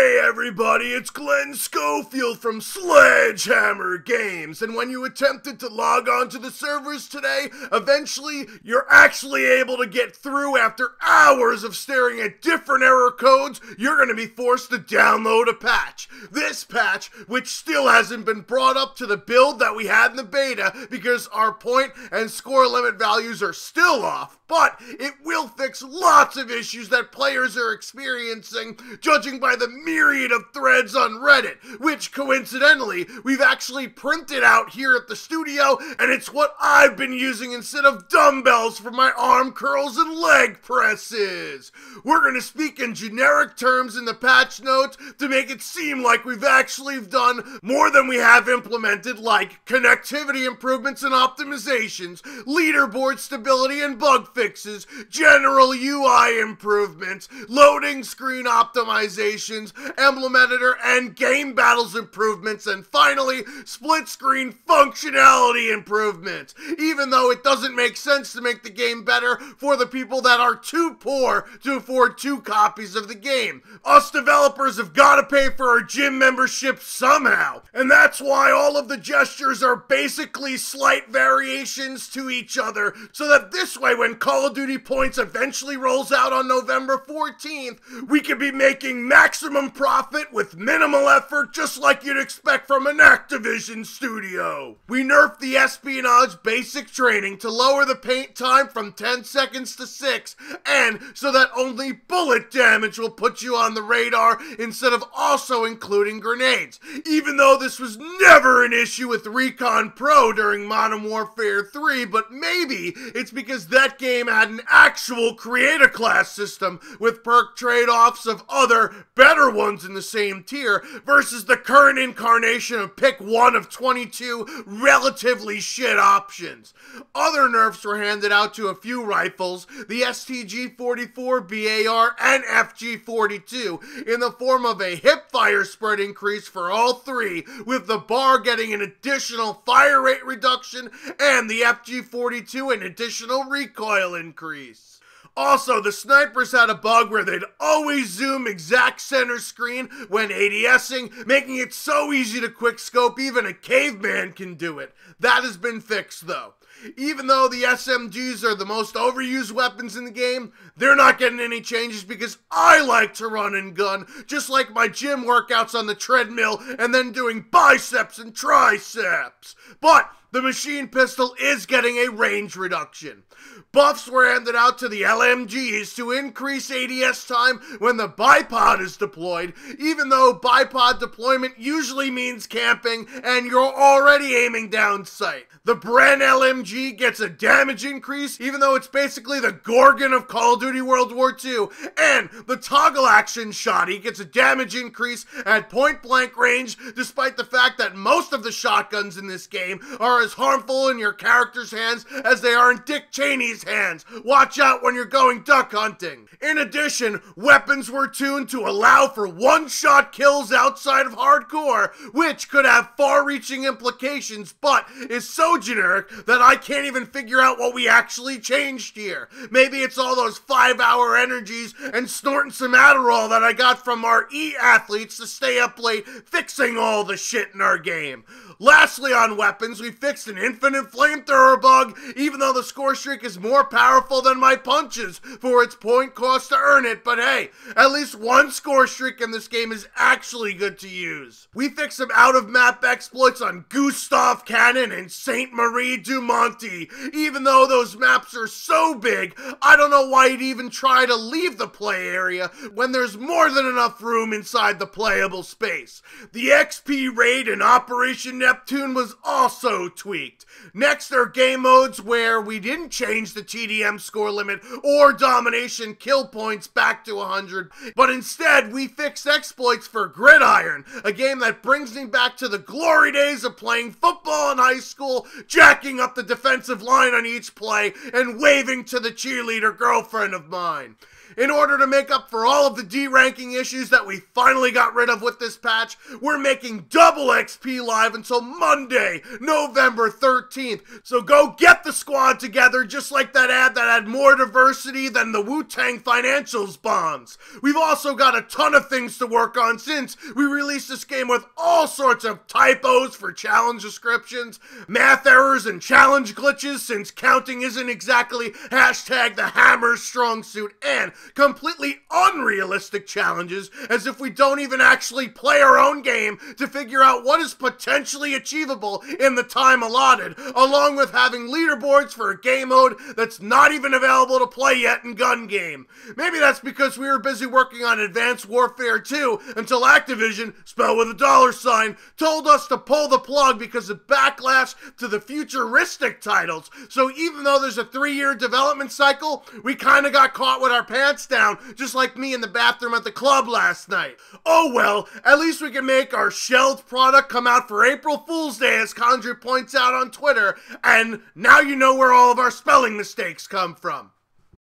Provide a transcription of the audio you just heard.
Hey everybody, it's Glenn Schofield from Sledgehammer Games, and when you attempted to log on to the servers today, eventually you're actually able to get through after hours of staring at different error codes. You're going to be forced to download a patch. This patch, which still hasn't been brought up to the build that we had in the beta because our point and score limit values are still off, but it will fix lots of issues that players are experiencing, judging by the myriad of threads on Reddit, which coincidentally we've actually printed out here at the studio, and it's what I've been using instead of dumbbells for my arm curls and leg presses. We're going to speak in generic terms in the patch notes to make it seem like we've actually done more than we have implemented, like connectivity improvements and optimizations, leaderboard stability and bug fixes, general UI improvements, loading screen optimizations, emblem editor and game battles improvements, and finally, split screen functionality improvements, even though it doesn't make sense to make the game better for the people that are too poor to afford 2 copies of the game. Us developers have got to pay for our gym membership somehow, and that's why all of the gestures are basically slight variations to each other, so that this way when Call of Duty Points eventually rolls out on November 14th, we can be making maximum profit with minimal effort, just like you'd expect from an Activision studio. We nerfed the Espionage basic training to lower the paint time from 10 seconds to 6, and so that only bullet damage will put you on the radar instead of also including grenades, even though this was never an issue with Recon Pro during Modern Warfare 3, but maybe it's because that game had an actual creator class system with perk trade-offs of other, better ones in the same tier, versus the current incarnation of pick one of 22 relatively shit options. Other nerfs were handed out to a few rifles, the STG44, BAR, and FG42, in the form of a hipfire spread increase for all 3, with the BAR getting an additional fire rate reduction and the FG42 an additional recoil increase. Also, the snipers had a bug where they'd always zoom exact center screen when ADSing, making it so easy to quickscope even a caveman can do it. That has been fixed though. Even though the SMGs are the most overused weapons in the game, they're not getting any changes because I like to run and gun, just like my gym workouts on the treadmill and then doing biceps and triceps. But the machine pistol is getting a range reduction. Buffs were handed out to the LMGs to increase ADS time when the bipod is deployed, even though bipod deployment usually means camping and you're already aiming down sight. The Bren LMG gets a damage increase, even though it's basically the Gorgon of Call of Duty World War II, and the Toggle Action Shotty gets a damage increase at point blank range, despite the fact that most of the shotguns in this game are as harmful in your character's hands as they are in Dick Cheney's hands. Watch out when you're going duck hunting. In addition, weapons were tuned to allow for one-shot kills outside of hardcore, which could have far-reaching implications, but is so generic that I can't even figure out what we actually changed here. Maybe it's all those 5-hour energies and snorting some Adderall that I got from our E-athletes to stay up late fixing all the shit in our game. Lastly, on weapons, we fixed an infinite flamethrower bug, even though the score streak is more powerful than my punches for its point cost to earn it, but hey, at least one score streak in this game is actually good to use. We fixed some out-of-map exploits on Gustav Cannon and Saint Marie du Monte, even though those maps are so big, I don't know why you'd even try to leave the play area when there's more than enough room inside the playable space. The XP raid in Operation Neptune was also tweaked. Next are game modes where we didn't change the TDM score limit or domination kill points back to 100, but instead we fixed exploits for Gridiron, a game that brings me back to the glory days of playing football in high school, jacking up the defensive line on each play, and waving to the cheerleader girlfriend of mine. In order to make up for all of the D-ranking issues that we finally got rid of with this patch, we're making double XP live until Monday, November 13th. So go get the squad together, just like that ad that had more diversity than the Wu-Tang financials bonds. We've also got a ton of things to work on since we released this game with all sorts of typos for challenge descriptions, math errors and challenge glitches since counting isn't exactly hashtag the hammer's strong suit, and completely unrealistic challenges as if we don't even actually play our own game to figure out what is potentially achievable in the time allotted, along with having leaderboards for a game mode that's not even available to play yet in Gun Game. Maybe that's because we were busy working on Advanced Warfare 2 until Activision, spelled with a $, told us to pull the plug because of backlash to the futuristic titles. So even though there's a 3-year development cycle, we kinda got caught with our pants down, just like me in the bathroom at the club last night. Oh well, at least we can make our shelved product come out for April Fool's Day, as Condra points out on Twitter, and now you know where all of our spelling mistakes come from.